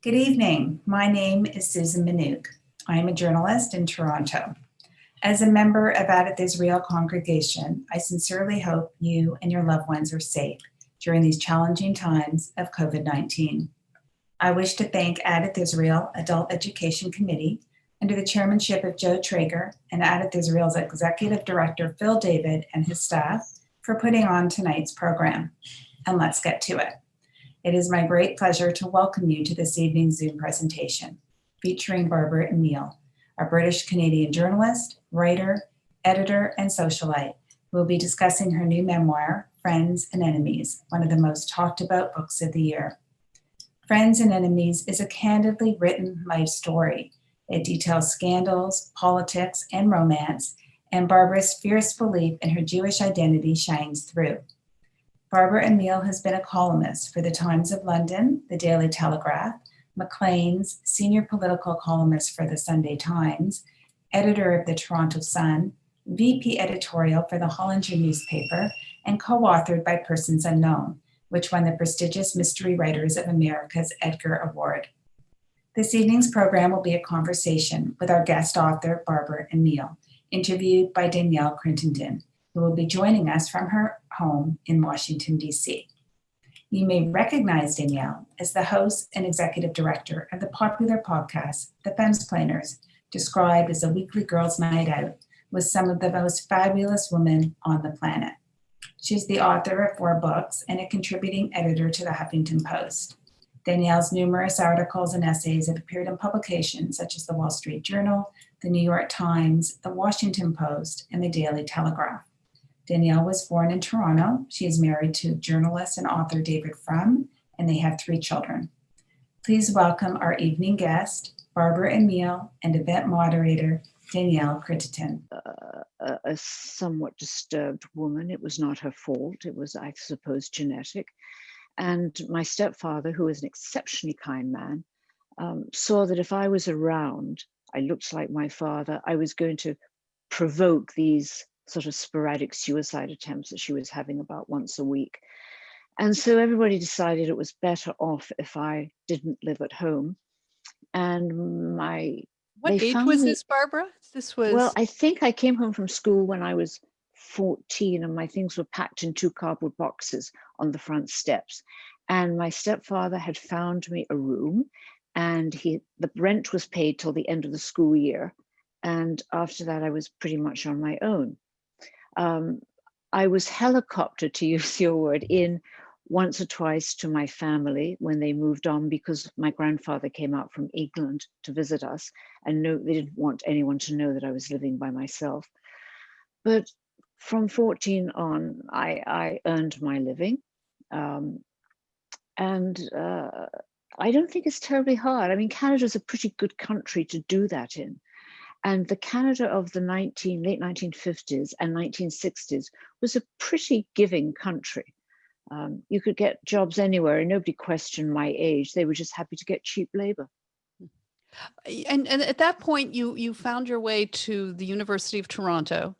Good evening. My name is Susan Manouk. I am a journalist in Toronto. As a member of Adath Israel congregation, I sincerely hope you and your loved ones are safe during these challenging times of COVID-19. I wish to thank Adath Israel Adult Education Committee under the chairmanship of Joe Traeger and Adath Israel's Executive Director Phil David and his staff for putting on tonight's program. And let's get to it. It is my great pleasure to welcome you to this evening's Zoom presentation featuring Barbara Amiel, a British-Canadian journalist, writer, editor, and socialite who will be discussing her new memoir, Friends and Enemies, one of the most talked about books of the year. Friends and Enemies is a candidly written life story. It details scandals, politics, and romance, and Barbara's fierce belief in her Jewish identity shines through. Barbara Amiel has been a columnist for the Times of London, the Daily Telegraph, Maclean's, senior political columnist for the Sunday Times, editor of the Toronto Sun, VP editorial for the Hollinger newspaper, and co-authored by Persons Unknown, which won the prestigious Mystery Writers of America's Edgar Award. This evening's program will be a conversation with our guest author, Barbara Amiel, interviewed by Danielle Crittenden, who will be joining us from her home in Washington, D.C. You may recognize Danielle as the host and executive director of the popular podcast, The Femsplainers, described as a weekly girls' night out with some of the most fabulous women on the planet. She's the author of 4 books and a contributing editor to the Huffington Post. Danielle's numerous articles and essays have appeared in publications such as the Wall Street Journal, the New York Times, the Washington Post, and the Daily Telegraph. Danielle was born in Toronto. She is married to journalist and author David Frum, and they have 3 children. Please welcome our evening guest, Barbara Amiel, and event moderator, Danielle Crittenden. A somewhat disturbed woman. It was not her fault. It was, I suppose, genetic. And my stepfather, who was an exceptionally kind man, saw that if I was around, I looked like my father, I was going to provoke these sort of sporadic suicide attempts that she was having about once a week. And so everybody decided it was better off if I didn't live at home. And What age was this, Barbara? Well, I think I came home from school when I was 14 and my things were packed in 2 cardboard boxes on the front steps. And my stepfather had found me a room and the rent was paid till the end of the school year. And after that, I was pretty much on my own. I was helicoptered, to use your word, in once or twice to my family when they moved on because my grandfather came out from England to visit us and they didn't want anyone to know that I was living by myself. But from 14 on, I earned my living. And I don't think it's terribly hard. I mean, Canada's a pretty good country to do that in. And the Canada of the late 1950s and 1960s was a pretty giving country. You could get jobs anywhere and nobody questioned my age. They were just happy to get cheap labor. And at that point, you found your way to the University of Toronto,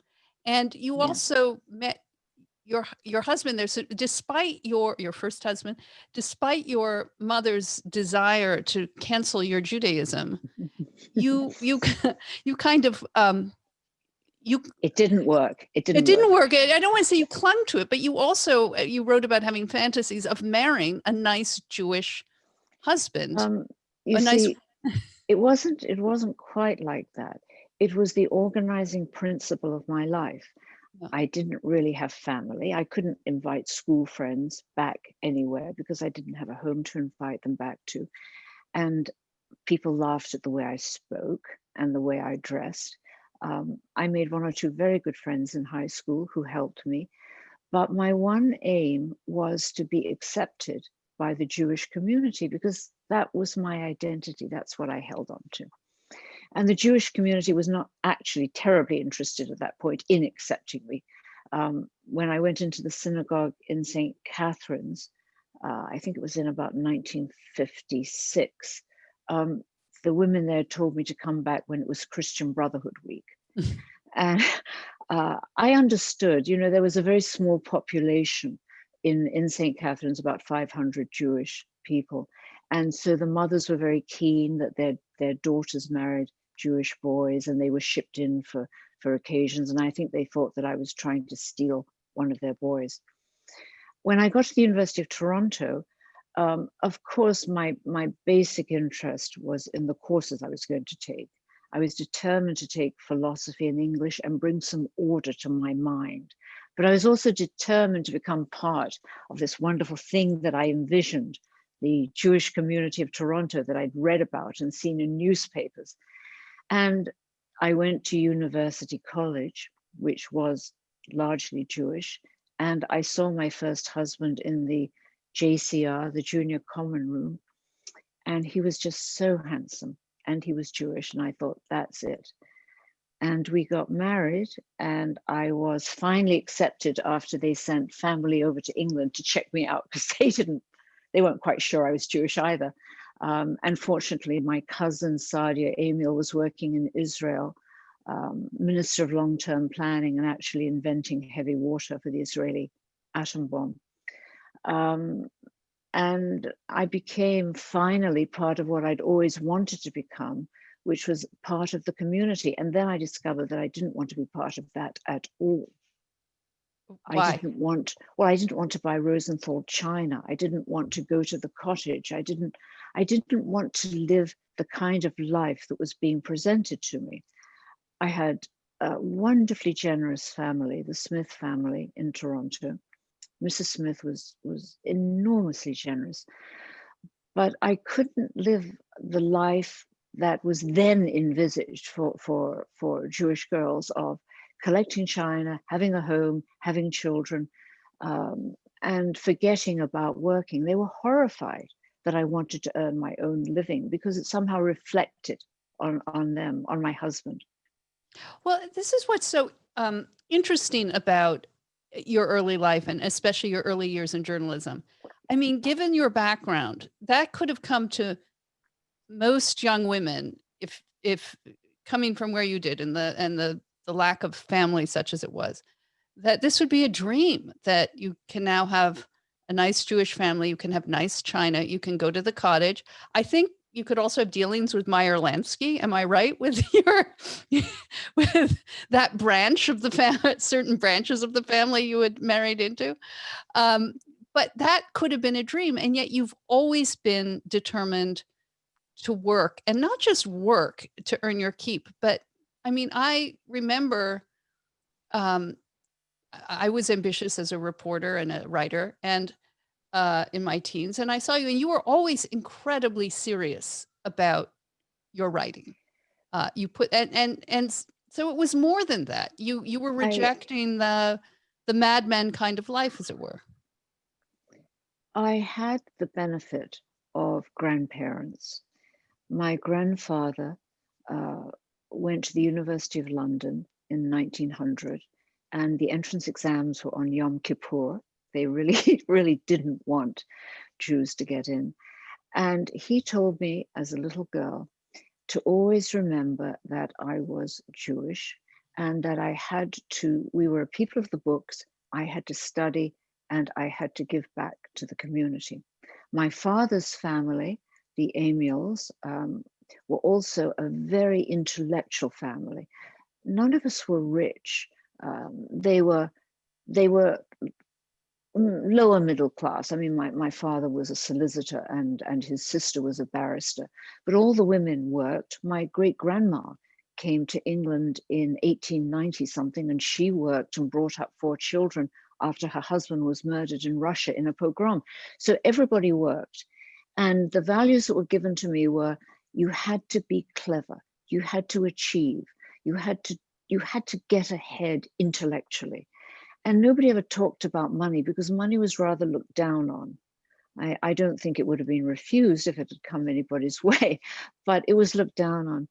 and you also met your husband there. So despite your first husband, despite your mother's desire to cancel your Judaism, you kind of it didn't work. It didn't work. I don't want to say you clung to it, but you also you wrote about having fantasies of marrying a nice Jewish husband. It wasn't quite like that. It was the organizing principle of my life. I didn't really have family. I couldn't invite school friends back anywhere because I didn't have a home to invite them back to. And people laughed at the way I spoke and the way I dressed. I made 1 or 2 very good friends in high school who helped me. But my one aim was to be accepted by the Jewish community because that was my identity. That's what I held on to. And the Jewish community was not actually terribly interested at that point in accepting me. When I went into the synagogue in St. Catherine's, I think it was in about 1956, the women there told me to come back when it was Christian Brotherhood Week. And I understood, there was a very small population in St. Catherine's, about 500 Jewish people. And so the mothers were very keen that their daughters married Jewish boys, and they were shipped in for occasions. And I think they thought that I was trying to steal one of their boys. When I got to the University of Toronto, of course, my basic interest was in the courses I was going to take. I was determined to take philosophy and English and bring some order to my mind. But I was also determined to become part of this wonderful thing that I envisioned, the Jewish community of Toronto that I'd read about and seen in newspapers. And I went to University College, which was largely Jewish, and I saw my first husband in the JCR, the Junior Common Room, and he was just so handsome, and he was Jewish, and I thought, that's it. And we got married, and I was finally accepted after they sent family over to England to check me out, because they weren't quite sure I was Jewish either. And fortunately, my cousin Barbara Amiel was working in Israel, Minister of Long-Term Planning, and actually inventing heavy water for the Israeli atom bomb. And I became finally part of what I'd always wanted to become, which was part of the community. And then I discovered that I didn't want to be part of that at all. Why? I didn't want to buy Rosenthal china. I didn't want to go to the cottage. I didn't want to live the kind of life that was being presented to me. I had a wonderfully generous family, the Smith family in Toronto. Mrs. Smith was enormously generous, but I couldn't live the life that was then envisaged for Jewish girls of collecting china, having a home, having children, and forgetting about working. They were horrified that I wanted to earn my own living because it somehow reflected on them, on my husband. Well, this is what's so interesting about your early life, and especially your early years in journalism. I mean, given your background, that could have come to most young women if coming from where you did, and the lack of family such as it was, that this would be a dream, that you can now have a nice Jewish family, you can have nice china, you can go to the cottage. I think you could also have dealings with Meyer Lansky. Am I right with with that branch of the family, certain branches of the family you had married into? But that could have been a dream. And yet you've always been determined to work, and not just work to earn your keep. But I mean, I remember I was ambitious as a reporter and a writer, and in my teens, and I saw you, and you were always incredibly serious about your writing. You put so it was more than that. You were rejecting the Mad Men kind of life, as it were. I had the benefit of grandparents. My grandfather went to the University of London in 1900, and the entrance exams were on Yom Kippur. They really, really didn't want Jews to get in. And he told me as a little girl to always remember that I was Jewish, and that we were a people of the books, I had to study, and I had to give back to the community. My father's family, the Amiels, were also a very intellectual family. None of us were rich. They were lower middle class. I mean, my father was a solicitor, and his sister was a barrister, but all the women worked. My great grandma came to England in 1890 something, and she worked and brought up 4 children after her husband was murdered in Russia in a pogrom. So everybody worked. And the values that were given to me were, you had to be clever, you had to achieve, you had to get ahead intellectually. And nobody ever talked about money, because money was rather looked down on. I don't think it would have been refused if it had come anybody's way, but it was looked down on.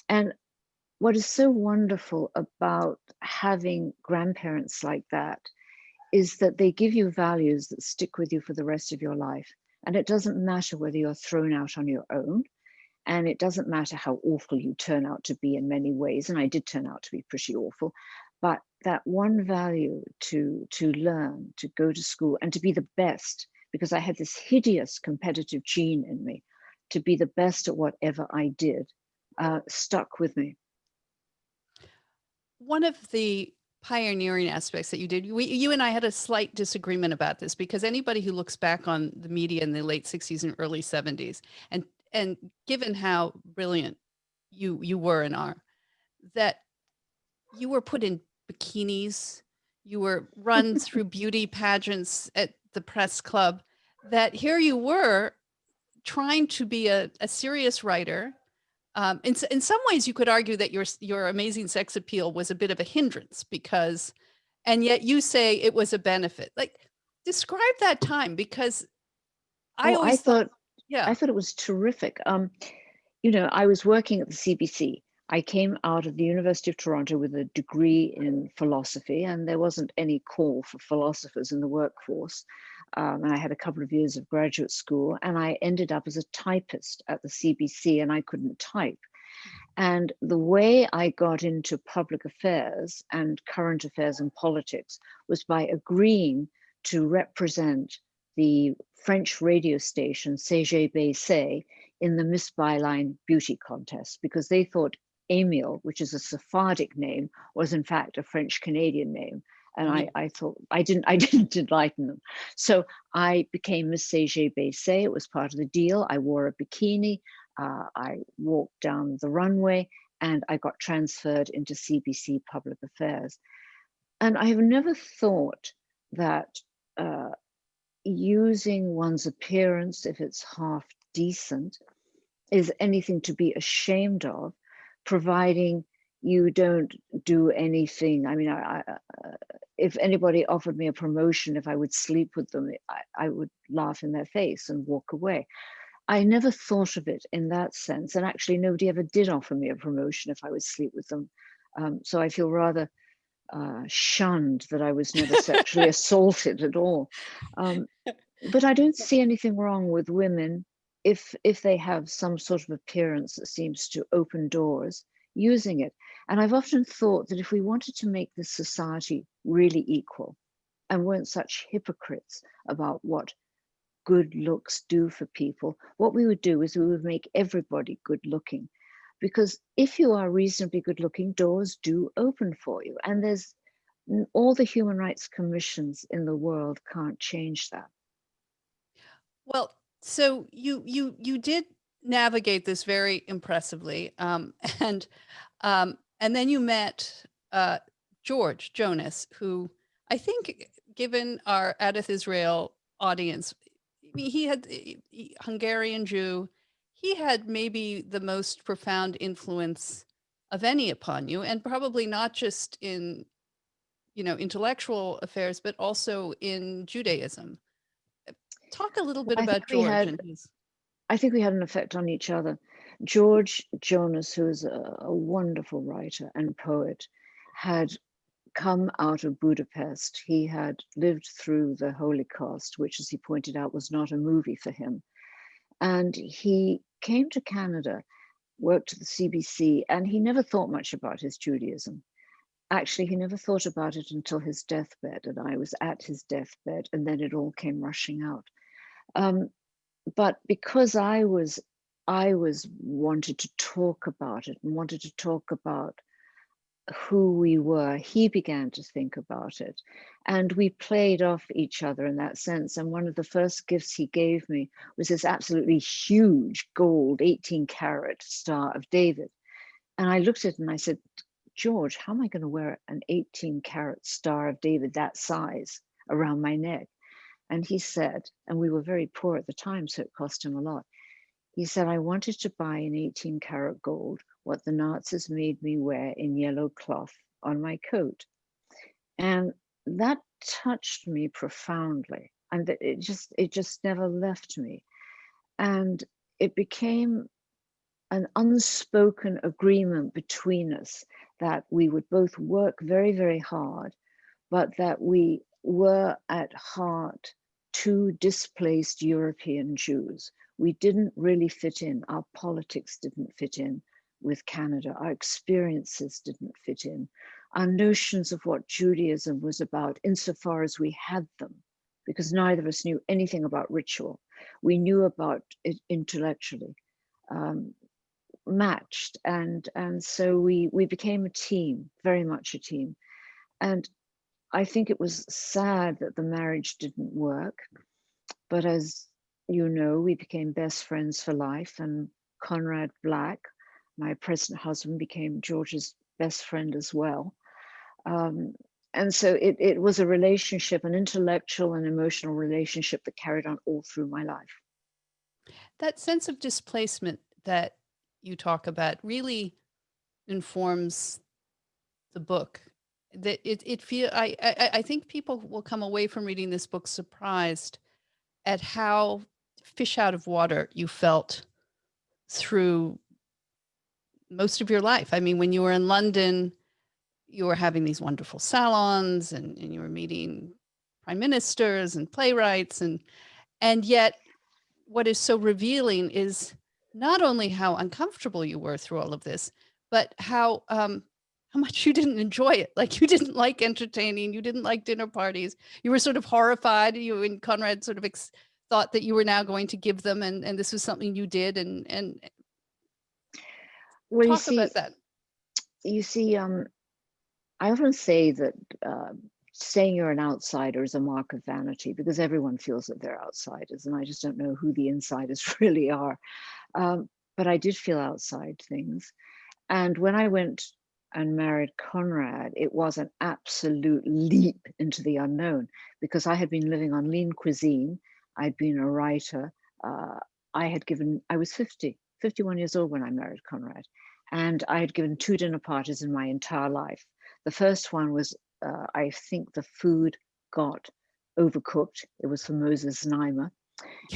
And what is so wonderful about having grandparents like that is that they give you values that stick with you for the rest of your life. And it doesn't matter whether you're thrown out on your own, and it doesn't matter how awful you turn out to be in many ways. And I did turn out to be pretty awful, but that one value to learn, to go to school, and to be the best, because I had this hideous competitive gene in me. to be the best at whatever I did stuck with me. One of the pioneering aspects that you did, you and I had a slight disagreement about this, because anybody who looks back on the media in the late 60s and early 70s, and given how brilliant you were and are, that you were put in bikinis, you were run through beauty pageants at the press club, that here you were trying to be a serious writer. In some ways, you could argue that your amazing sex appeal was a bit of a hindrance, because, and yet you say it was a benefit. Like, describe that time, because I always thought, yeah, I thought it was terrific. You know, I was working at the CBC. I came out of the University of Toronto with a degree in philosophy, and there wasn't any call for philosophers in the workforce. And I had a couple of years of graduate school, and I ended up as a typist at the CBC, and I couldn't type. And the way I got into public affairs and current affairs and politics was by agreeing to represent the French radio station CG Baissé in the Miss Byline beauty contest, because they thought Amiel, which is a Sephardic name, was in fact a French Canadian name. And I thought I didn't enlighten them. So I became Miss CG Baissé. It was part of the deal. I wore a bikini. I walked down the runway, and I got transferred into CBC Public Affairs. And I have never thought that using one's appearance, if it's half decent, is anything to be ashamed of, providing you don't do anything. I mean, if anybody offered me a promotion, if I would sleep with them, I would laugh in their face and walk away. I never thought of it in that sense. And actually, nobody ever did offer me a promotion if I would sleep with them. So I feel rather shunned that I was never sexually assaulted at all. But I don't see anything wrong with women if they have some sort of appearance that seems to open doors, using it. And I've often thought that if we wanted to make this society really equal and weren't such hypocrites about what good looks do for people, what we would do is we would make everybody good looking. Because if you are reasonably good looking, doors do open for you. And there's all the human rights commissions in the world can't change that. Well, so you did navigate this very impressively, and then you met George Jonas, who I think, given our Adath Israel audience, I mean, Hungarian Jew, he had maybe the most profound influence of any upon you, and probably not just in, intellectual affairs, but also in Judaism. Talk a little bit about George and his. I think we had an effect on each other. George Jonas, who is a wonderful writer and poet, had come out of Budapest. He had lived through the Holocaust, which, as he pointed out, was not a movie for him. And he came to Canada, worked at the CBC, and he never thought much about his Judaism. Actually, he never thought about it until his deathbed, and I was at his deathbed, and then it all came rushing out. But because I wanted to talk about it and wanted to talk about who we were, he began to think about it. And we played off each other in that sense. And one of the first gifts he gave me was this absolutely huge gold 18-carat Star of David. And I looked at it and I said, George, how am I going to wear an 18-carat Star of David that size around my neck? And he said, and we were very poor at the time, so it cost him a lot. He said, I wanted to buy in 18-carat gold what the Nazis made me wear in yellow cloth on my coat. And that touched me profoundly. And it just never left me. And it became an unspoken agreement between us that we would both work very, very hard, but that we were at heart two displaced European Jews. We didn't really fit in. Our politics didn't fit in with Canada. Our experiences didn't fit in. Our notions of what Judaism was about, insofar as we had them, because neither of us knew anything about ritual, We knew about it intellectually, matched, and so we became a team, very much a team. And I think it was sad that the marriage didn't work, but as you know, we became best friends for life, and Conrad Black, my present husband, became George's best friend as well. And so it was a relationship, an intellectual and emotional relationship that carried on all through my life. That sense of displacement that you talk about really informs the book. That it feel I think people will come away from reading this book surprised at how fish out of water you felt through most of your life. I mean, when you were in London, you were having these wonderful salons, and you were meeting prime ministers and playwrights, and yet what is so revealing is not only how uncomfortable you were through all of this, but how much you didn't enjoy it. Like, you didn't like entertaining, you didn't like dinner parties. You were sort of horrified. You and Conrad sort of thought that you were now going to give them, and this was something you did. And Well, talk about that. you see, I often say that saying you're an outsider is a mark of vanity, because everyone feels that they're outsiders, and I just don't know who the insiders really are. But I did feel outside things. And when I went and married Conrad, it was an absolute leap into the unknown, because I had been living on lean cuisine. I'd been a writer. I was 51 years old when I married Conrad. And I had given 2 dinner parties in my entire life. The first one was, I think the food got overcooked. It was for Moses Naima.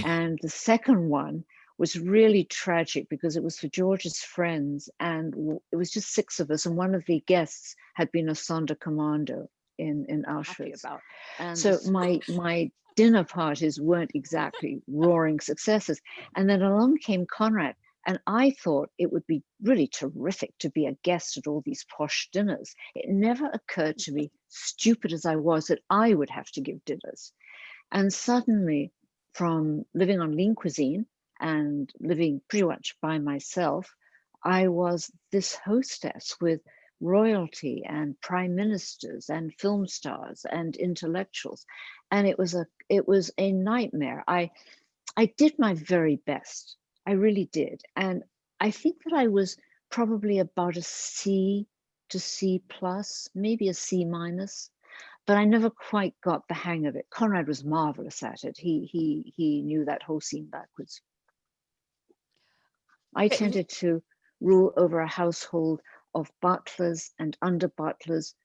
And the second one was really tragic, because it was for George's friends, and it was just 6 of us, and one of the guests had been a Sonderkommando in Auschwitz. And so my dinner parties weren't exactly roaring successes. And then along came Conrad, and I thought it would be really terrific to be a guest at all these posh dinners. It never occurred to me, stupid as I was, that I would have to give dinners. And suddenly, from living on lean cuisine and living pretty much by myself, I was this hostess with royalty and prime ministers and film stars and intellectuals. And it was a nightmare. I did my very best. I really did. And I think that I was probably about a C to C plus, maybe a C minus, but I never quite got the hang of it. Conrad was marvelous at it. He knew that whole scene backwards. I tended to rule over a household of butlers and under butlers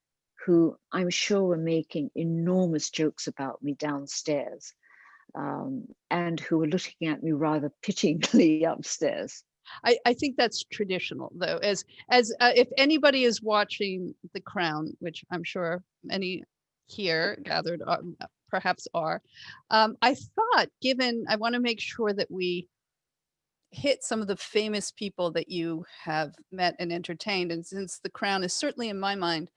who I'm sure were making enormous jokes about me downstairs, and who were looking at me rather pityingly upstairs. I think that's traditional, though, as if anybody is watching The Crown, which I'm sure many here gathered perhaps are. I thought, given, I want to make sure that we hit some of the famous people that you have met and entertained, and since The Crown is certainly in my mind,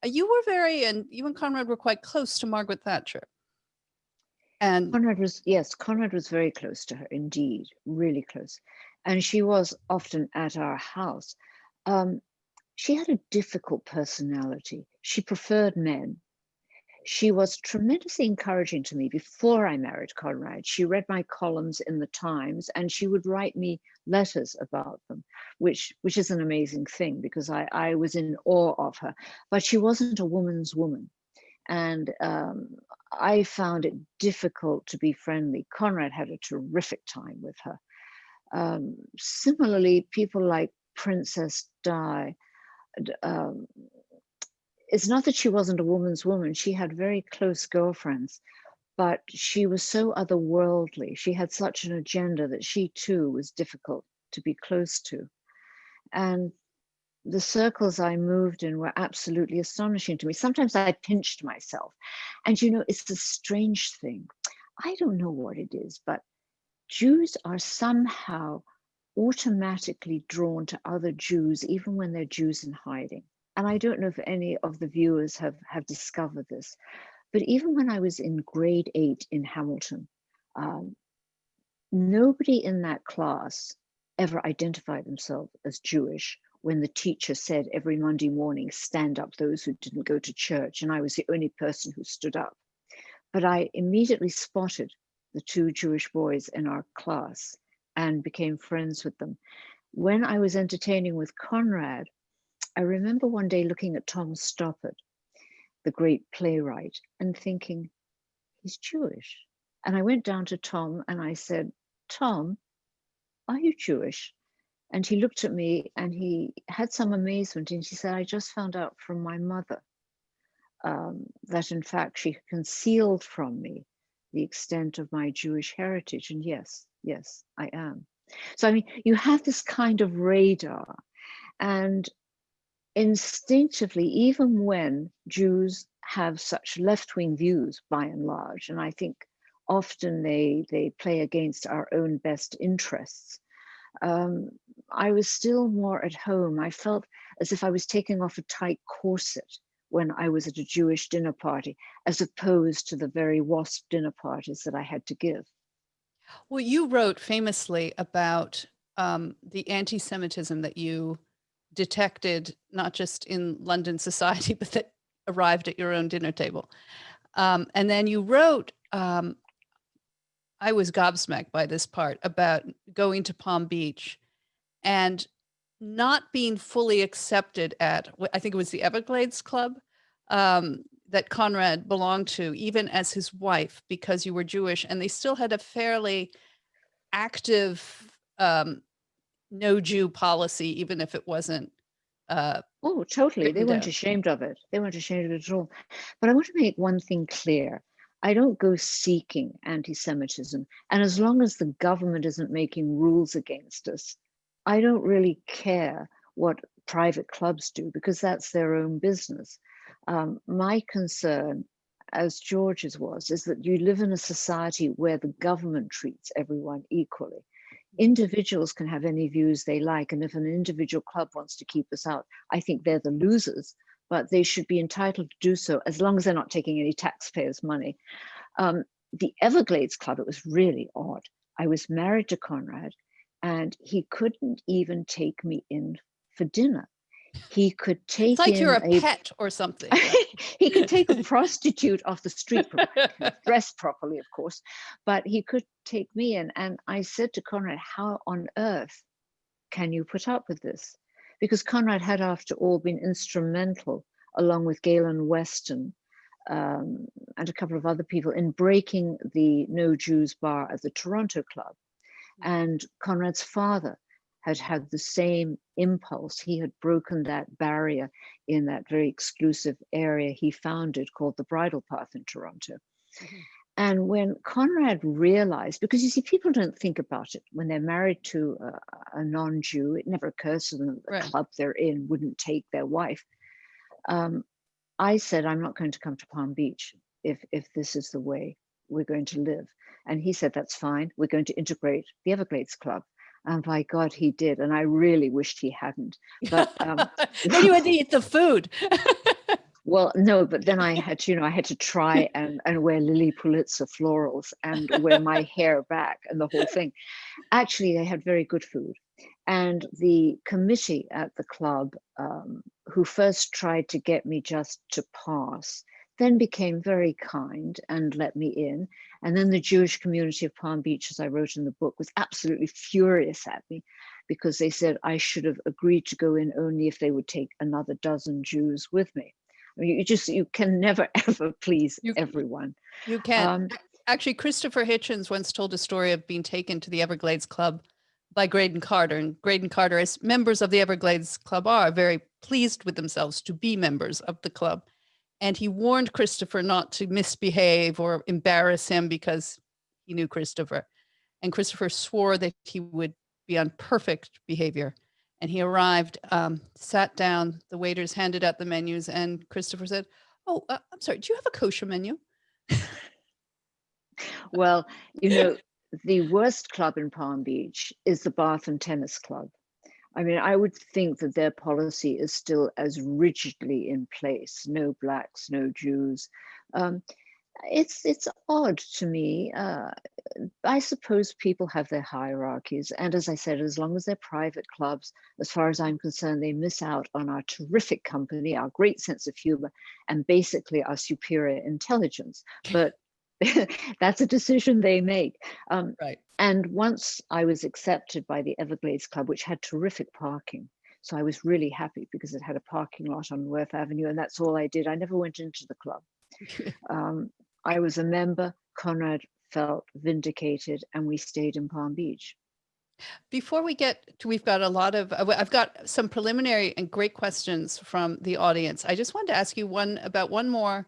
you and Conrad were quite close to Margaret Thatcher. And Conrad was very close to her, indeed, really close. And she was often at our house. She had a difficult personality. She preferred men. She was tremendously encouraging to me before I married Conrad. She read my columns in the Times, and she would write me letters about them, which is an amazing thing, because I was in awe of her. But she wasn't a woman's woman. And I found it difficult to be friendly. Conrad had a terrific time with her. Similarly, people like Princess Di, it's not that she wasn't a woman's woman. She had very close girlfriends, but she was so otherworldly. She had such an agenda that she too was difficult to be close to. And the circles I moved in were absolutely astonishing to me. Sometimes I pinched myself. And it's a strange thing. I don't know what it is, but Jews are somehow automatically drawn to other Jews, even when they're Jews in hiding. And I don't know if any of the viewers have discovered this, but even when I was in grade 8 in Hamilton, nobody in that class ever identified themselves as Jewish when the teacher said every Monday morning, stand up those who didn't go to church. And I was the only person who stood up. But I immediately spotted the two Jewish boys in our class and became friends with them. When I was entertaining with Conrad, I remember one day looking at Tom Stoppard, the great playwright, and thinking, he's Jewish. And I went down to Tom and I said, Tom, are you Jewish? And he looked at me and he had some amazement and he said, I just found out from my mother that in fact she concealed from me the extent of my Jewish heritage. And yes, I am. So, I mean, you have this kind of radar, and instinctively, even when Jews have such left-wing views by and large, and I think often they play against our own best interests, I was still more at home. I felt as if I was taking off a tight corset when I was at a Jewish dinner party, as opposed to the very WASP dinner parties that I had to give. Well, you wrote famously about the anti-Semitism that you detected, not just in London society, but that arrived at your own dinner table. And then you wrote, I was gobsmacked by this part, about going to Palm Beach and not being fully accepted at, I think it was the Everglades Club, that Conrad belonged to, even as his wife, because you were Jewish, and they still had a fairly active no Jew policy, even if it wasn't. Oh, totally. They weren't ashamed of it. They weren't ashamed of it at all. But I want to make one thing clear. I don't go seeking anti-Semitism. And as long as the government isn't making rules against us, I don't really care what private clubs do, because that's their own business. My concern, as George's was, is that you live in a society where the government treats everyone equally. Individuals can have any views they like, and if an individual club wants to keep us out, I think they're the losers, but they should be entitled to do so as long as they're not taking any taxpayers' money. The Everglades Club, it was really odd. I was married to Conrad, and he couldn't even take me in for dinner. He could take it's like you're a pet or something. He could take a prostitute off the street, dressed properly, of course, but he could take me in. And I said to Conrad, how on earth can you put up with this? Because Conrad had, after all, been instrumental, along with Galen Weston and a couple of other people, in breaking the No Jews bar at the Toronto Club. And Conrad's father had had the same impulse. He had broken that barrier in that very exclusive area he founded called the Bridle Path in Toronto. Mm-hmm. And when Conrad realized, because you see, people don't think about it when they're married to a non-Jew, it never occurs to them that the right. club they're in wouldn't take their wife. I said, I'm not going to come to Palm Beach if this is the way we're going to live. And he said, that's fine. We're going to integrate the Everglades Club. And by God, he did. And I really wished he hadn't. But then you had to eat the food. Well, no, but then I had to try and wear Lily Pulitzer florals and wear my hair back and the whole thing. Actually, they had very good food. And the committee at the club, who first tried to get me just to pass, then became very kind and let me in. And then the Jewish community of Palm Beach, as I wrote in the book, was absolutely furious at me, because they said I should have agreed to go in only if they would take another dozen Jews with me. I mean, you can never, ever please everyone. You can. Actually, Christopher Hitchens once told a story of being taken to the Everglades Club by Graydon Carter. And Graydon Carter, as members of the Everglades Club are very pleased with themselves to be members of the club. And he warned Christopher not to misbehave or embarrass him, because he knew Christopher. And Christopher swore that he would be on perfect behavior. And he arrived, sat down, the waiters handed out the menus, and Christopher said, oh, I'm sorry, do you have a kosher menu? Well, the worst club in Palm Beach is the Bath and Tennis Club. I mean, I would think that their policy is still as rigidly in place. No blacks, no Jews. It's odd to me. I suppose people have their hierarchies, and as I said, as long as they're private clubs, as far as I'm concerned, they miss out on our terrific company, our great sense of humor, and basically our superior intelligence. But that's a decision they make. Right. And once I was accepted by the Everglades Club, which had terrific parking. So I was really happy because it had a parking lot on Worth Avenue, and that's all I did. I never went into the club. I was a member. Conrad felt vindicated, and we stayed in Palm Beach. Before we get to, we've got a lot of, I've got some preliminary and great questions from the audience. I just wanted to ask you one more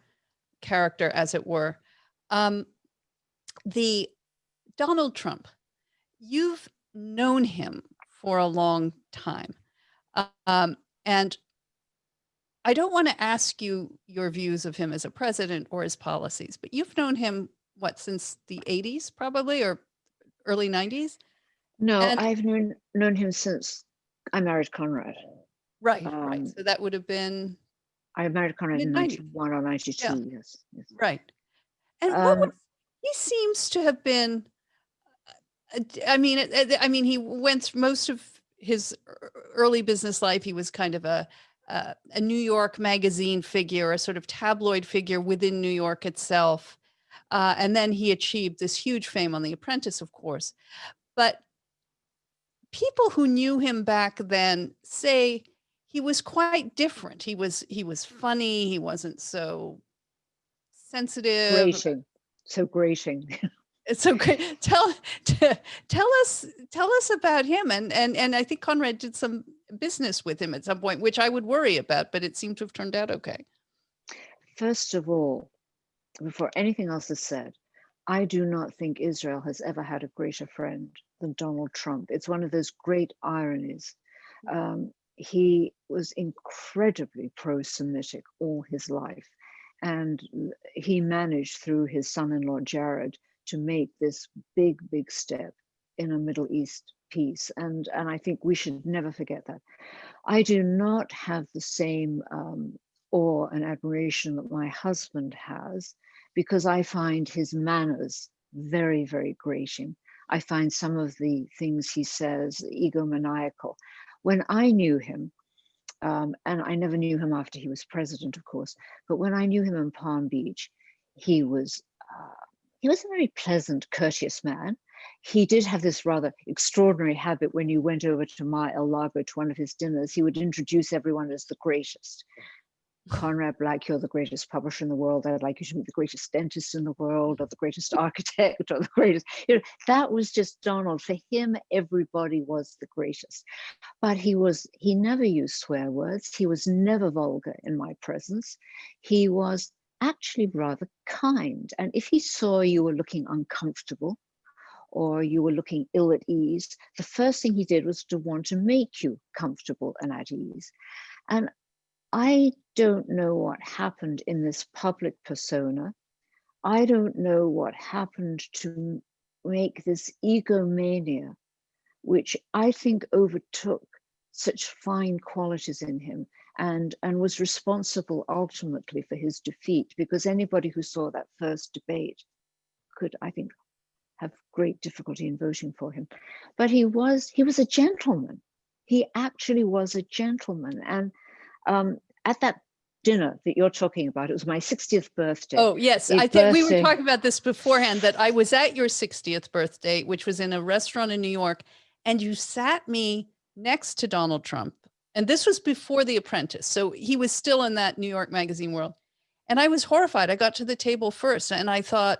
character, as it were. The Donald Trump, you've known him for a long time. And I don't want to ask you your views of him as a president or his policies, but you've known him, what, since the 80s probably, or early 90s? No, And- I've known him since I married Conrad. Right. So that would have been... I married Conrad in mid-90s. 91 or 92, yes. Right. And he seems to have been, I mean, he went through most of his early business life. He was kind of a New York magazine figure, a sort of tabloid figure within New York itself. And then he achieved this huge fame on The Apprentice, of course. But people who knew him back then say he was quite different. He was funny. He wasn't so sensitive. Grating. So grating. It's so great. Tell us about him. And I think Conrad did some business with him at some point, which I would worry about, but it seemed to have turned out okay. First of all, before anything else is said, I do not think Israel has ever had a greater friend than Donald Trump. It's one of those great ironies. He was incredibly pro-Semitic all his life. And he managed through his son-in-law, Jared, to make this big, big step in a Middle East peace. And I think we should never forget that. I do not have the same awe and admiration that my husband has, because I find his manners very, very grating. I find some of the things he says egomaniacal. When I knew him, and I never knew him after he was president, of course, but when I knew him in Palm Beach, he was a very pleasant, courteous man. He did have this rather extraordinary habit. When you went over to Mar-a-Lago to one of his dinners, he would introduce everyone as the greatest. Conrad Black, you're the greatest publisher in the world. I'd like you to meet the greatest dentist in the world, or the greatest architect, or the greatest, that was just Donald. For him, everybody was the greatest. But he never used swear words. He was never vulgar in my presence. He was actually rather kind. And if he saw you were looking uncomfortable or you were looking ill at ease, the first thing he did was to want to make you comfortable and at ease. And I don't know what happened in this public persona. I don't know what happened to make this egomania, which I think overtook such fine qualities in him and was responsible ultimately for his defeat, because anybody who saw that first debate could, I think, have great difficulty in voting for him. But he was a gentleman. He actually was a gentleman. And at that dinner that you're talking about, it was my 60th birthday. Oh, yes. I think we were talking about this beforehand, that I was at your 60th birthday, which was in a restaurant in New York, and you sat me next to Donald Trump. And this was before The Apprentice. So he was still in that New York magazine world. And I was horrified. I got to the table first and I thought,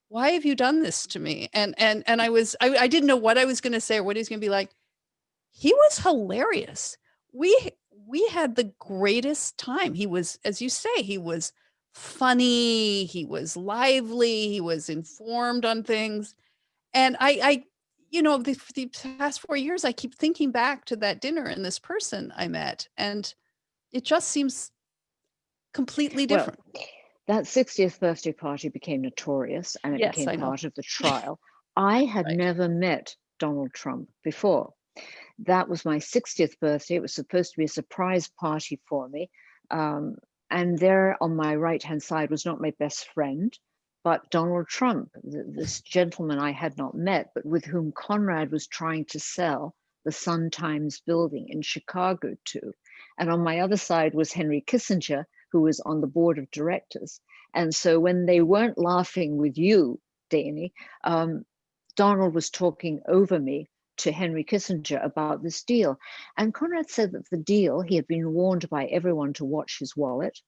why have you done this to me? And I didn't know what I was going to say or what he's going to be like. He was hilarious. We had the greatest time. He was, as you say, he was funny, he was lively, he was informed on things. And I the past 4 years, I keep thinking back to that dinner and this person I met, and it just seems completely different. Well, that 60th birthday party became notorious, and it became part of the trial. I had never met Donald Trump before. That was my 60th birthday. It was supposed to be a surprise party for me. And there on my right-hand side was not my best friend, But Donald Trump, this gentleman I had not met, but with whom Conrad was trying to sell the Sun-Times building in Chicago to. And on my other side was Henry Kissinger, who was on the board of directors. And so when they weren't laughing with you, Danny, Donald was talking over me to Henry Kissinger about this deal. And Conrad said that the deal, he had been warned by everyone to watch his wallet,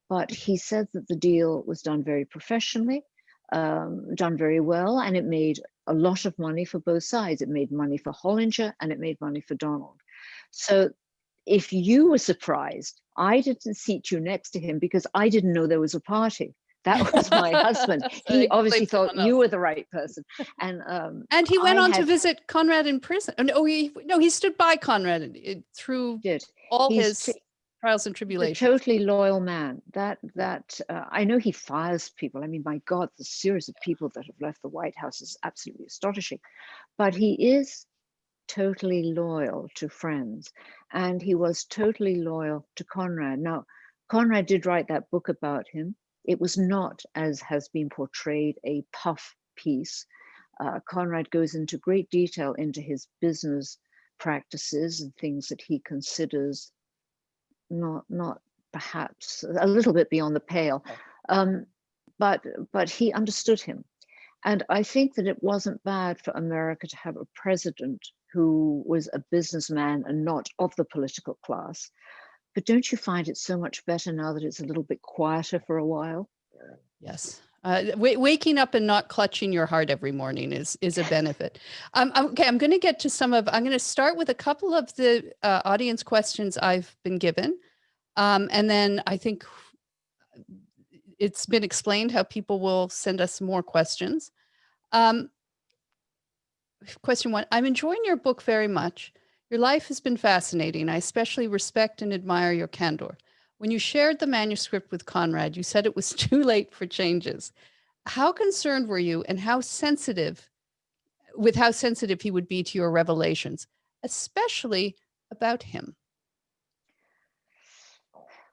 but he said that the deal was done very professionally, done very well, and it made a lot of money for both sides. It made money for Hollinger and it made money for Donald. So if you were surprised, I didn't seat you next to him because I didn't know there was a party. That was my husband. He obviously thought you were the right person. And he went on to visit Conrad in prison. He stood by Conrad through all his trials and tribulations. A totally loyal man. I know he fires people. I mean, my God, the series of people that have left the White House is absolutely astonishing. But he is totally loyal to friends, and he was totally loyal to Conrad. Now, Conrad did write that book about him. It was not, as has been portrayed, a puff piece. Conrad goes into great detail into his business practices and things that he considers not perhaps a little bit beyond the pale, but he understood him. And I think that it wasn't bad for America to have a president who was a businessman and not of the political class. But don't you find it so much better now that it's a little bit quieter for a while? Yes. Waking up and not clutching your heart every morning is a benefit. Okay, I'm going to get to I'm going to start with a couple of the audience questions I've been given. And then I think it's been explained how people will send us more questions. Question one, I'm enjoying your book very much. Your life has been fascinating. I especially respect and admire your candor. When you shared the manuscript with Conrad, you said it was too late for changes. How concerned were you, and how sensitive he would be to your revelations, especially about him?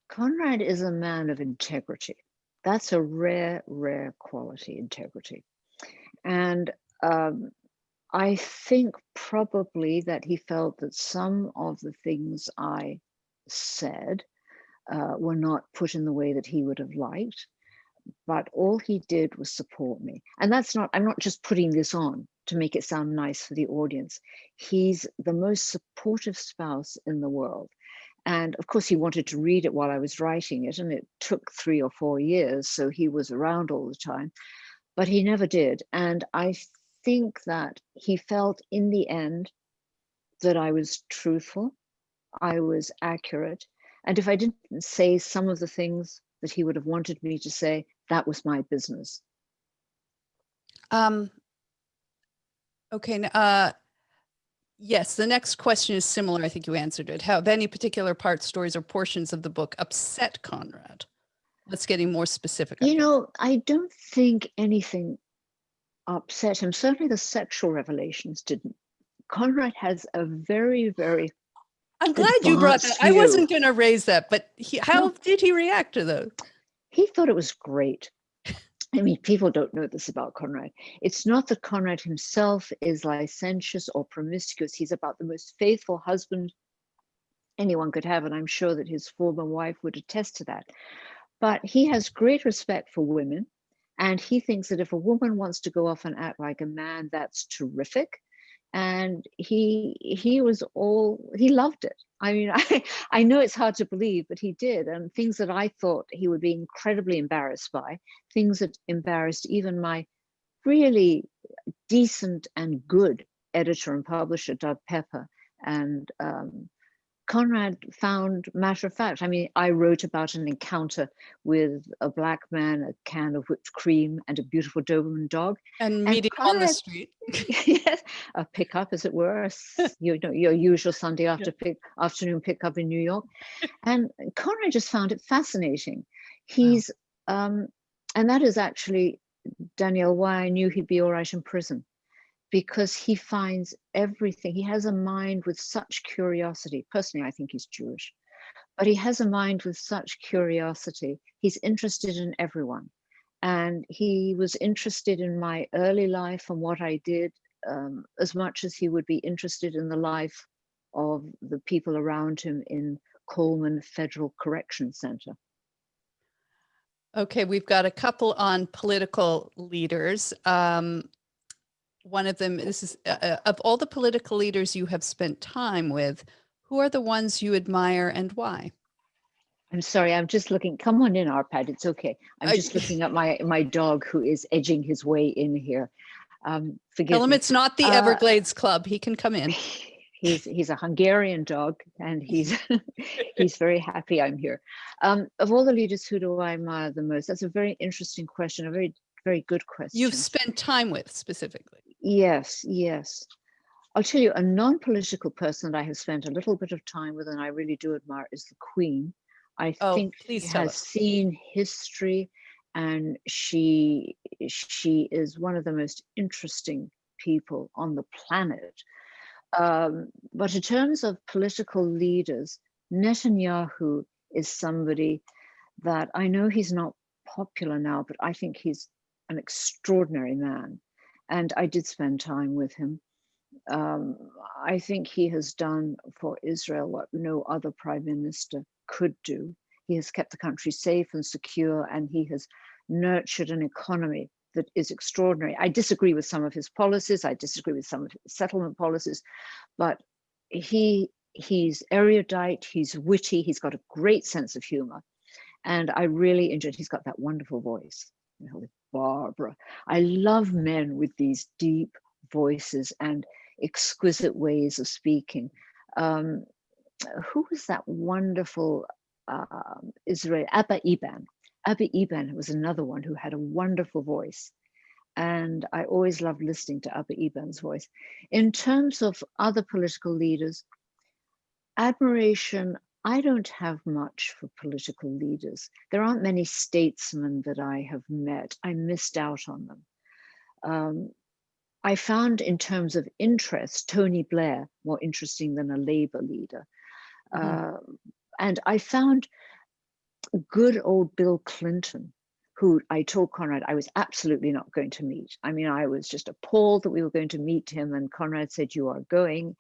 Conrad is a man of integrity. That's a rare, rare quality, integrity. And I think probably that he felt that some of the things I said were not put in the way that he would have liked, but all he did was support me. And I'm not just putting this on to make it sound nice for the audience. He's the most supportive spouse in the world. And of course, he wanted to read it while I was writing it, and it took 3 or 4 years, so he was around all the time, but he never did. And I think that he felt in the end that I was truthful, I was accurate, and if I didn't say some of the things that he would have wanted me to say, that was my business. Okay. Yes, the next question is similar. I think you answered it. Have any particular parts, stories, or portions of the book upset Conrad? Let's getting more specific. I don't think anything upset him. Certainly the sexual revelations didn't. Conrad has a very, very I'm glad you brought that. I wasn't going to raise that, but how did he react to those? He thought it was great. I mean, people don't know this about Conrad. It's not that Conrad himself is licentious or promiscuous. He's about the most faithful husband anyone could have, and I'm sure that his former wife would attest to that. But he has great respect for women, and he thinks that if a woman wants to go off and act like a man, that's terrific. And he loved it. I mean, I know it's hard to believe, but he did. And things that I thought he would be incredibly embarrassed by, things that embarrassed even my really decent and good editor and publisher, Doug Pepper, and Conrad found matter of fact. I mean, I wrote about an encounter with a black man, a can of whipped cream, and a beautiful Doberman dog. And meeting Conrad, on the street. Yes, a pickup, as it were, your usual Sunday afternoon pickup in New York. And Conrad just found it fascinating. He's, and that is actually, Danielle, why I knew he'd be all right in prison. Because he finds everything. He has a mind with such curiosity. Personally, I think he's Jewish, but he has a mind with such curiosity. He's interested in everyone. And he was interested in my early life and what I did, as much as he would be interested in the life of the people around him in Coleman Federal Correction Center. Okay, we've got a couple on political leaders. One of them, this is of all the political leaders you have spent time with, who are the ones you admire and why? I'm sorry, I'm just looking. Come on in, Arpad. It's okay. I'm just looking at my dog who is edging his way in here. Forgive Tell him me. it's not the Everglades Club. He can come in. He's a Hungarian dog, and he's he's very happy I'm here. Of all the leaders, who do I admire the most? That's a very interesting question. A very good question. You've spent time with specifically. Yes, yes. I'll tell you, a non-political person that I have spent a little bit of time with and I really do admire is the Queen. I think she has seen history, and she is one of the most interesting people on the planet. But in terms of political leaders, Netanyahu is somebody that I know he's not popular now, but I think he's an extraordinary man. And I did spend time with him. I think he has done for Israel what no other prime minister could do. He has kept the country safe and secure, and he has nurtured an economy that is extraordinary. I disagree with some of his policies. I disagree with some of his settlement policies, but he's erudite, he's witty, he's got a great sense of humor. And I really enjoyed, he's got that wonderful voice, with Barbara. I love men with these deep voices and exquisite ways of speaking. Who was that wonderful Israel? Abba Eban. Abba Eban was another one who had a wonderful voice. And I always loved listening to Abba Eban's voice. In terms of other political leaders, admiration, I don't have much for political leaders. There aren't many statesmen that I have met. I missed out on them. I found, in terms of interest, Tony Blair more interesting than a Labour leader. And I found good old Bill Clinton, who I told Conrad I was absolutely not going to meet. I mean, I was just appalled that we were going to meet him. And Conrad said, "You are going.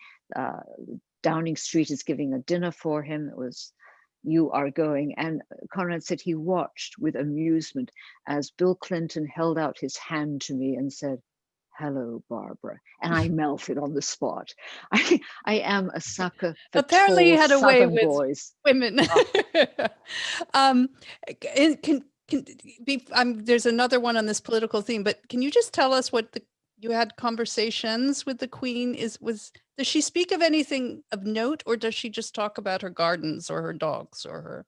Downing Street is giving a dinner for him." It was, "You are going." And Conrad said he watched with amusement as Bill Clinton held out his hand to me and said, "Hello, Barbara," and I melted on the spot. I am a sucker for apparently tall you had a way Southern with boys. Women. There's another one on this political theme, but can you just tell us what you had conversations with the Queen? Does she speak of anything of note, or does she just talk about her gardens or her dogs or her?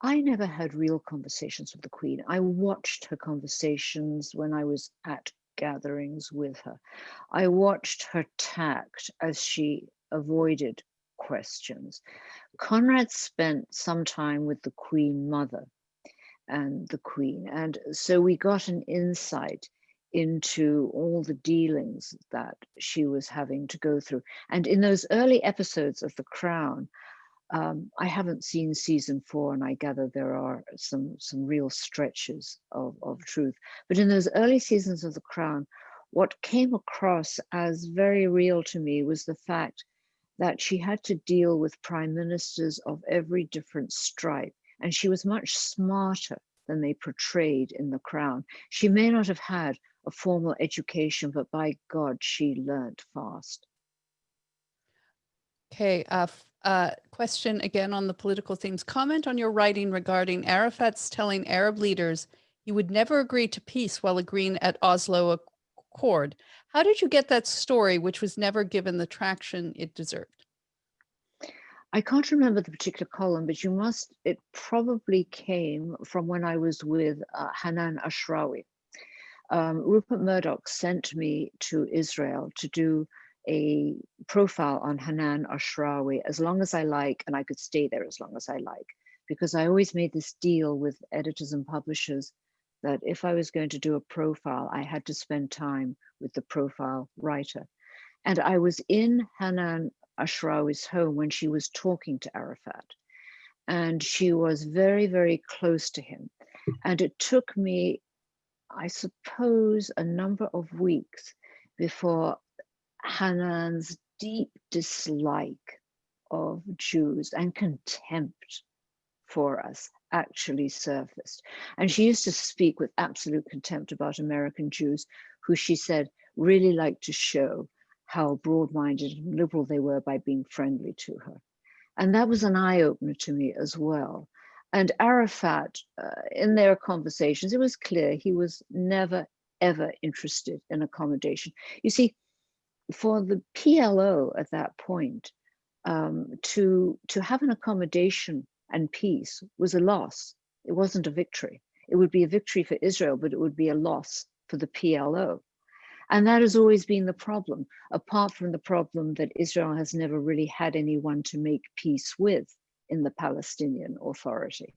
I never had real conversations with the Queen. I watched her conversations when I was at gatherings with her. I watched her tact as she avoided questions. Conrad spent some time with the Queen Mother and the Queen, and so we got an insight into all the dealings that she was having to go through. And in those early episodes of The Crown, I haven't seen season 4, and I gather there are some real stretches of truth. But in those early seasons of The Crown, what came across as very real to me was the fact that she had to deal with prime ministers of every different stripe, and she was much smarter than they portrayed in The Crown. She may not have had a formal education, but by God, she learned fast. Okay, question again on the political themes. Comment on your writing regarding Arafat's telling Arab leaders he would never agree to peace while agreeing at Oslo Accord. How did you get that story, which was never given the traction it deserved? I can't remember the particular column, but it probably came from when I was with Hanan Ashrawi. Rupert Murdoch sent me to Israel to do a profile on Hanan Ashrawi as long as I like, and I could stay there as long as I like, because I always made this deal with editors and publishers that if I was going to do a profile, I had to spend time with the profile writer. And I was in Hanan Ashrawi's home when she was talking to Arafat, and she was very, very close to him. And it took me I suppose, a number of weeks before Hanan's deep dislike of Jews and contempt for us actually surfaced. And she used to speak with absolute contempt about American Jews, who she said really liked to show how broad-minded and liberal they were by being friendly to her. And that was an eye-opener to me as well. And Arafat, in their conversations, it was clear he was never, ever interested in accommodation. You see, for the PLO at that point, to have an accommodation and peace was a loss. It wasn't a victory. It would be a victory for Israel, but it would be a loss for the PLO. And that has always been the problem, apart from the problem that Israel has never really had anyone to make peace with in the Palestinian Authority.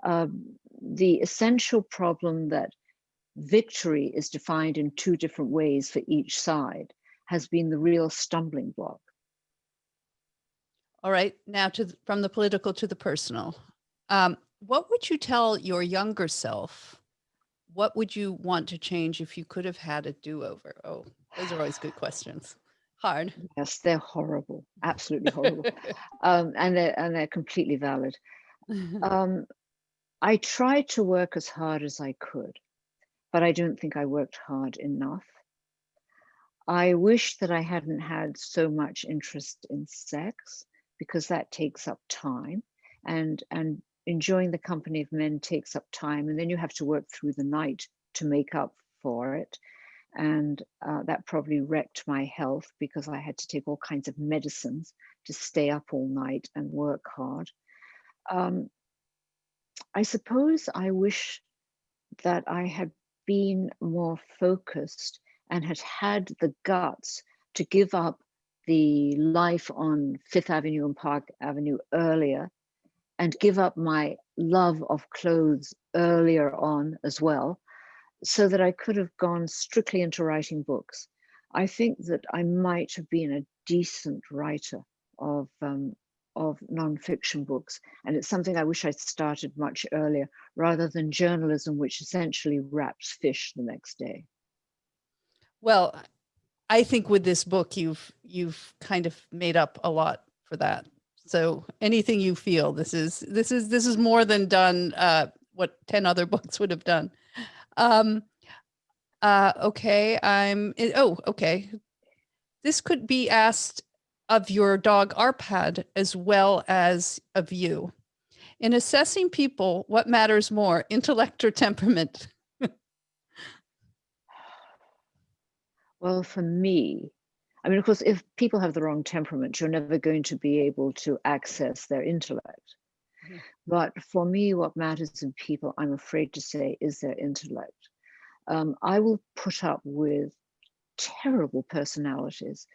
The essential problem that victory is defined in two different ways for each side has been the real stumbling block. All right, now from the political to the personal. What would you tell your younger self? What would you want to change if you could have had a do-over? Oh, those are always good questions. Hard. Yes, they're horrible, absolutely horrible. And they're completely valid. I tried to work as hard as I could, but I don't think I worked hard enough. I wish that I hadn't had so much interest in sex, because that takes up time, and enjoying the company of men takes up time, and then you have to work through the night to make up for it. And that probably wrecked my health, because I had to take all kinds of medicines to stay up all night and work hard. I suppose I wish that I had been more focused and had had the guts to give up the life on Fifth Avenue and Park Avenue earlier, and give up my love of clothes earlier on as well, so that I could have gone strictly into writing books. I think that I might have been a decent writer of nonfiction books, and it's something I wish I'd started much earlier, rather than journalism, which essentially wraps fish the next day. Well, I think with this book, you've kind of made up a lot for that. So anything you feel, this is more than done what 10 other books would have done. Okay, okay. This could be asked of your dog Arpad as well as of you. In assessing people, what matters more, intellect or temperament? Well, for me, I mean, of course, if people have the wrong temperament, you're never going to be able to access their intellect. Mm-hmm. But for me, what matters in people, I'm afraid to say, is their intellect. I will put up with terrible personalities,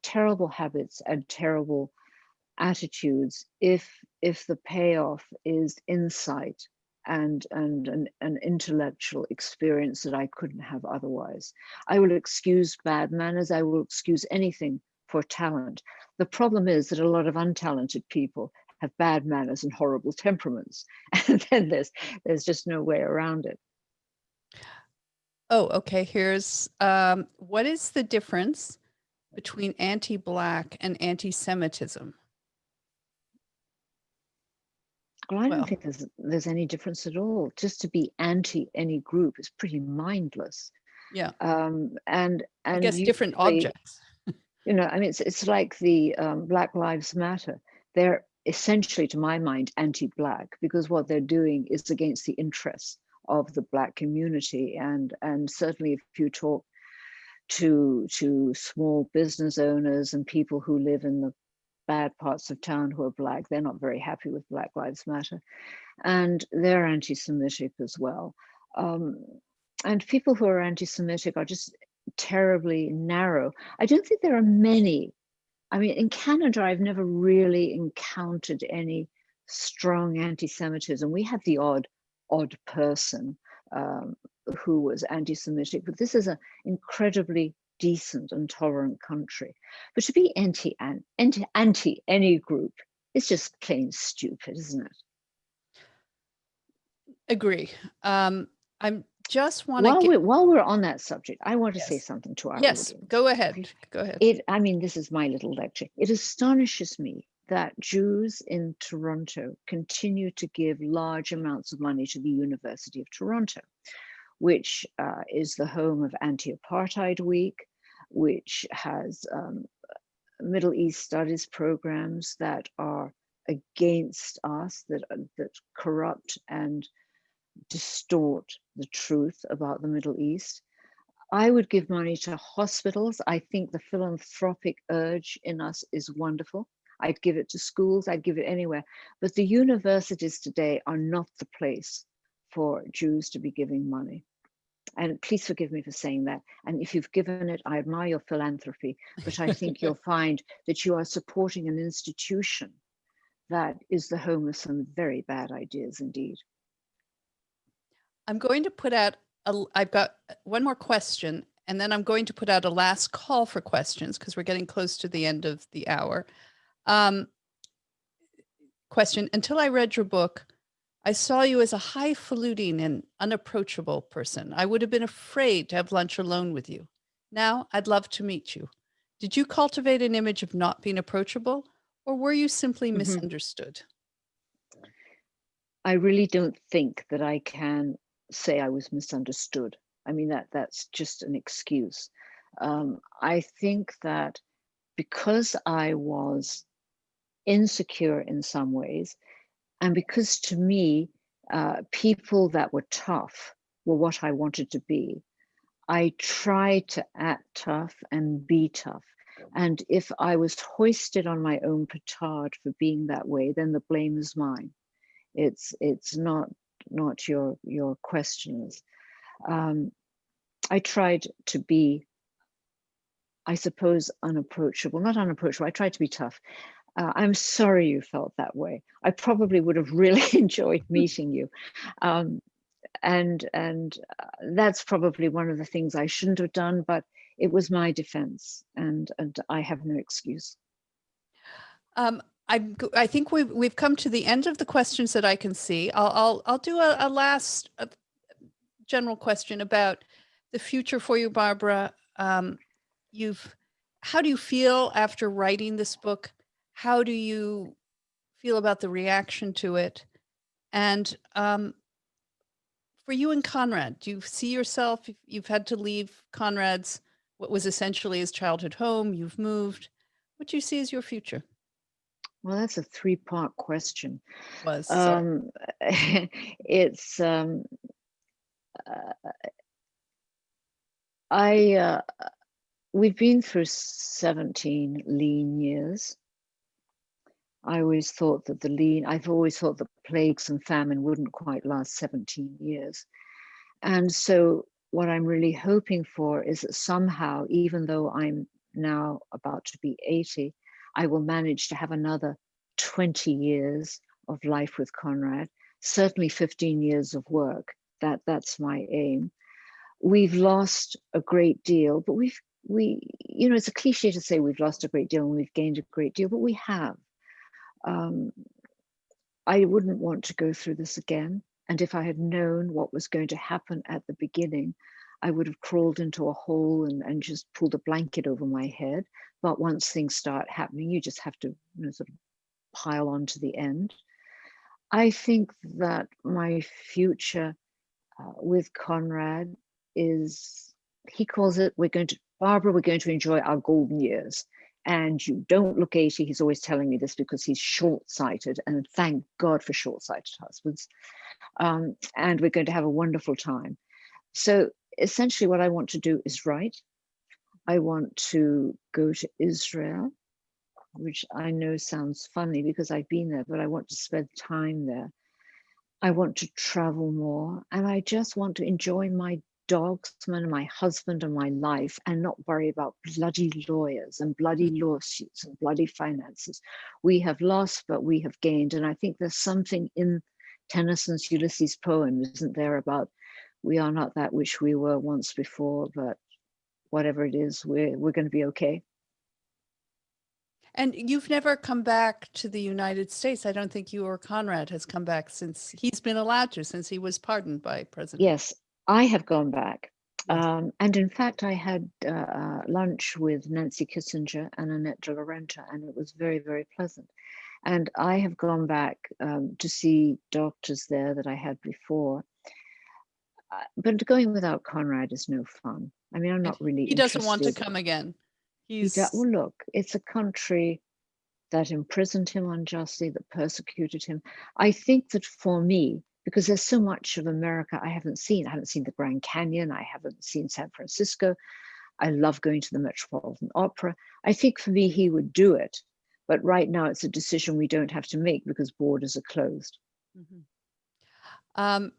terrible habits, and terrible attitudes if the payoff is insight and an intellectual experience that I couldn't have otherwise. I will excuse bad manners. I will excuse anything for talent. The problem is that a lot of untalented people have bad manners and horrible temperaments, and then there's just no way around it. Oh, okay. Here's what is the difference between anti-Black and anti-Semitism? Well, I don't think there's any difference at all. Just to be anti any group is pretty mindless. Yeah. And I guess different objects. You know, I mean, it's like the Black Lives Matter. They're essentially, to my mind, anti-Black, because what they're doing is against the interests of the Black community. And certainly, if you talk to small business owners and people who live in the bad parts of town who are Black, they're not very happy with Black Lives Matter, and they're anti-Semitic as well. And people who are anti-Semitic are just terribly narrow. I don't think there are many. I mean, in Canada, I've never really encountered any strong anti-Semitism. We have the odd person who was anti-Semitic, but this is an incredibly decent and tolerant country. But to be anti any group is just plain stupid, isn't it? Agree. I'm just want to get, While we're on that subject, I want to say yes, something to our yes, audience. go ahead, go ahead. I mean, this is my little lecture. It astonishes me that Jews in Toronto continue to give large amounts of money to the University of Toronto, which is the home of Anti-Apartheid Week, which has Middle East studies programs that are against us, that corrupt and distort the truth about the Middle East. I would give money to hospitals. I think the philanthropic urge in us is wonderful. I'd give it to schools, I'd give it anywhere. But the universities today are not the place for Jews to be giving money. And please forgive me for saying that. And if you've given it, I admire your philanthropy, but I think you'll find that you are supporting an institution that is the home of some very bad ideas indeed. I'm going to put out, I've got one more question, and then I'm going to put out a last call for questions because we're getting close to the end of the hour. Question, until I read your book, I saw you as a highfalutin and unapproachable person. I would have been afraid to have lunch alone with you. Now I'd love to meet you. Did you cultivate an image of not being approachable, or were you simply misunderstood? I really don't think that I can say I was misunderstood. I mean, that's just an excuse. I think that because I was insecure in some ways, and because to me, people that were tough were what I wanted to be, I tried to act tough and be tough. And if I was hoisted on my own petard for being that way, then the blame is mine. It's not your questions. I tried to be, I suppose, unapproachable. Not unapproachable. I tried to be tough. I'm sorry you felt that way. I probably would have really enjoyed meeting you. And that's probably one of the things I shouldn't have done, but it was my defense, and I have no excuse. I think we've come to the end of the questions that I can see. I'll do a last general question about the future for you, Barbara. How do you feel after writing this book? How do you feel about the reaction to it? And for you and Conrad, do you see yourself, you've had to leave Conrad's, what was essentially his childhood home, you've moved. What do you see as your future? Well, that's a three-part question. It's we've been through 17 lean years. I've always thought that plagues and famine wouldn't quite last 17 years. And so what I'm really hoping for is that somehow, even though I'm now about to be 80, I will manage to have another 20 years of life with Conrad, certainly 15 years of work. That's my aim. We've lost a great deal, but it's a cliche to say we've lost a great deal and we've gained a great deal, but we have. I wouldn't want to go through this again. And if I had known what was going to happen at the beginning, I would have crawled into a hole and just pulled a blanket over my head. But once things start happening, you just have to sort of pile on to the end. I think that my future with Conrad is, he calls it, Barbara, we're going to enjoy our golden years. And you don't look 80. He's always telling me this because he's short-sighted, and thank God for short-sighted husbands. And we're going to have a wonderful time. So essentially what I want to do is write. I want to go to Israel, which I know sounds funny because I've been there, but I want to spend time there. I want to travel more, and I just want to enjoy my dogs and my husband and my life and not worry about bloody lawyers and bloody lawsuits and bloody finances. We have lost, but we have gained. And I think there's something in Tennyson's Ulysses poem, isn't there, about we are not that which we were once before, but whatever it is, we're going to be okay. And you've never come back to the United States. I don't think you or Conrad has come back since he's been allowed to, since he was pardoned by President. Yes, I have gone back. Yes. And in fact, I had lunch with Nancy Kissinger and Annette de Laurenta, and it was very, very pleasant. And I have gone back to see doctors there that I had before. But going without Conrad is no fun. I mean, I'm And not really he doesn't want to interested. come again. Well, look, it's a country that imprisoned him unjustly, that persecuted him. I think that for me, because there's so much of America I haven't seen the Grand Canyon, I haven't seen San Francisco. I love going to the Metropolitan Opera. I think for me, he would do it. But right now, it's a decision we don't have to make because borders are closed. Mhm. Um,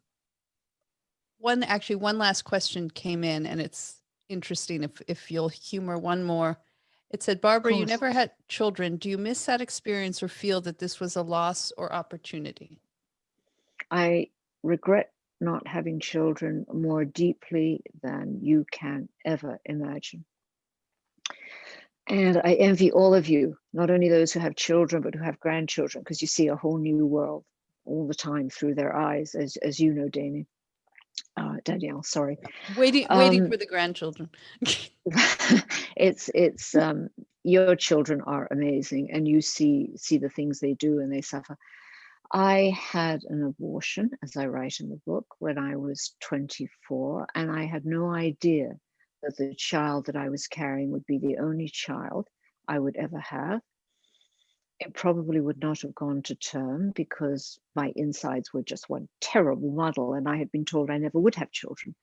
one last question came in, and it's interesting if you'll humor one more. It said, Of Barbara, you course, never had children. Do you miss that experience or feel that this was a loss or opportunity? I regret not having children more deeply than you can ever imagine. And I envy all of you, not only those who have children, but who have grandchildren, because you see a whole new world all the time through their eyes, as you know, Danielle, sorry. Waiting for the grandchildren. It's your children are amazing, and you see the things they do and they suffer. I had an abortion, as I write in the book, when I was 24, and I had no idea that the child that I was carrying would be the only child I would ever have. It probably would not have gone to term because my insides were just one terrible muddle, and I had been told I never would have children.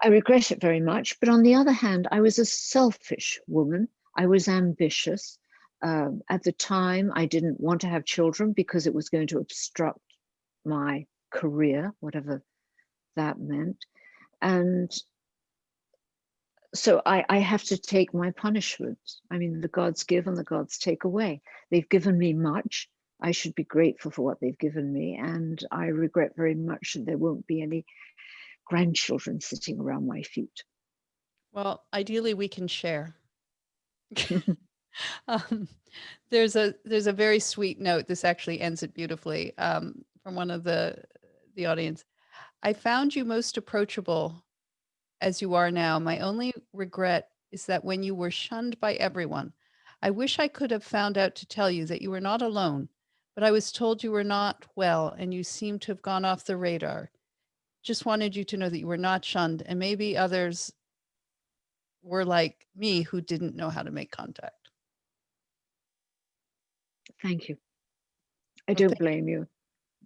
I regret it very much, but on the other hand, I was a selfish woman. I was ambitious. At the time, I didn't want to have children because it was going to obstruct my career, whatever that meant. And so I have to take my punishment. I mean, the gods give and the gods take away. They've given me much. I should be grateful for what they've given me. And I regret very much that there won't be any grandchildren sitting around my feet. Well, ideally we can share. Um, there's a very sweet note. This actually ends it beautifully, from one of the audience. I found you most approachable as you are now. My only regret is that when you were shunned by everyone, I wish I could have found out to tell you that you were not alone, but I was told you were not well and you seem to have gone off the radar. Just wanted you to know that you were not shunned, and maybe others were like me who didn't know how to make contact. Thank you. I Well, don't blame you.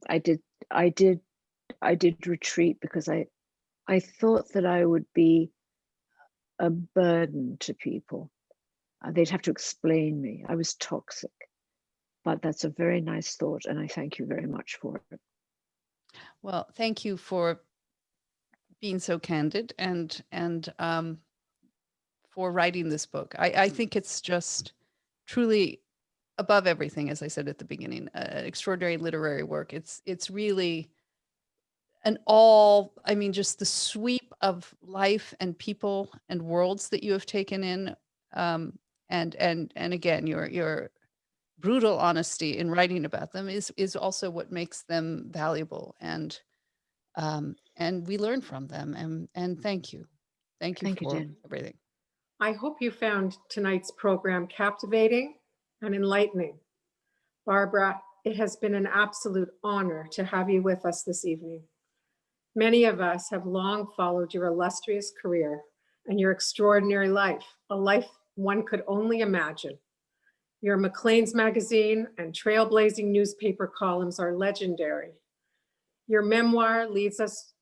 I did retreat because I thought that I would be a burden to people. They'd have to explain me. I was toxic. But that's a very nice thought, and I thank you very much for it. Well, thank you for being so candid and for writing this book. I think it's just truly above everything, as I said at the beginning, extraordinary literary work. It's really I mean, just the sweep of life and people and worlds that you have taken in, and again, your brutal honesty in writing about them is also what makes them valuable, and we learn from them. And thank you Thank you, for Jen. everything. I hope you found tonight's program captivating and enlightening. Barbara, it has been an absolute honor to have you with us this evening. Many of us have long followed your illustrious career and your extraordinary life, a life one could only imagine. Your Maclean's magazine and trailblazing newspaper columns are legendary. Your memoir leads us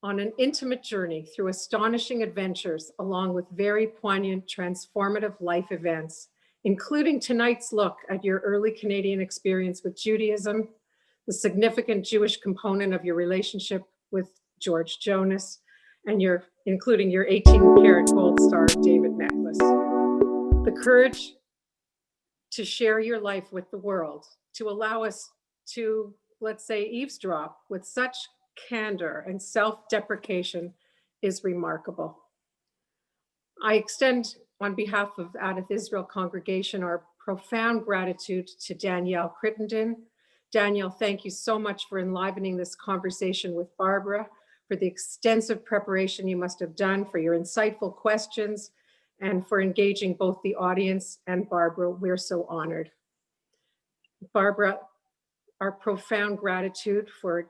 on an intimate journey through astonishing adventures, along with very poignant, transformative life events, including tonight's look at your early Canadian experience with Judaism, the significant Jewish component of your relationship with George Jonas, and including your 18-karat gold star David necklace. The courage to share your life with the world, to allow us to, let's say, eavesdrop with such candor and self-deprecation is remarkable. I extend, on behalf of Adath Israel congregation, our profound gratitude to Danielle Crittenden. Danielle, thank you so much for enlivening this conversation with Barbara, for the extensive preparation you must have done, for your insightful questions, and for engaging both the audience and Barbara. We're so honored. Barbara, our profound gratitude for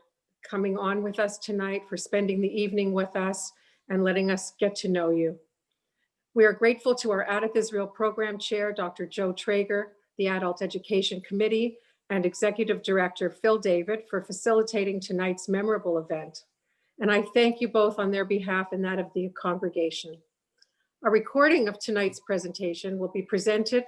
coming on with us tonight, for spending the evening with us and letting us get to know you. We are grateful to our Adath Israel Program Chair, Dr. Joe Traeger, the Adult Education Committee, and Executive Director Phil David for facilitating tonight's memorable event. And I thank you both on their behalf and that of the congregation. A recording of tonight's presentation will be posted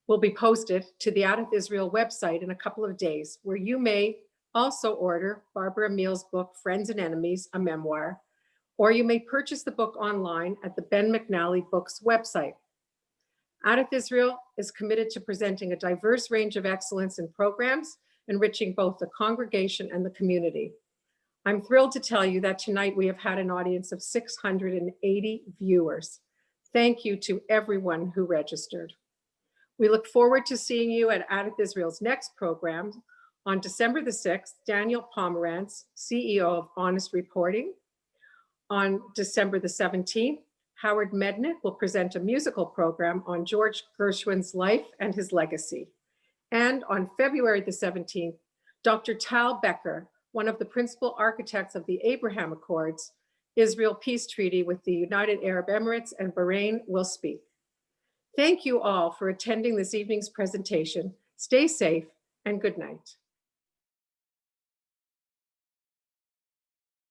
to the Adath Israel website in a couple of days, where you may also order Barbara Amiel's book, Friends and Enemies, a Memoir, or you may purchase the book online at the Ben McNally Books website. Adath Israel is committed to presenting a diverse range of excellence in programs, enriching both the congregation and the community. I'm thrilled to tell you that tonight we have had an audience of 680 viewers. Thank you to everyone who registered. We look forward to seeing you at Adath Israel's next program on December the 6th. Daniel Pomerantz, CEO of Honest Reporting. On December the 17th, Howard Mednick will present a musical program on George Gershwin's life and his legacy. And on February the 17th, Dr. Tal Becker, one of the principal architects of the Abraham Accords, Israel Peace Treaty with the United Arab Emirates and Bahrain, will speak. Thank you all for attending this evening's presentation. Stay safe and good night.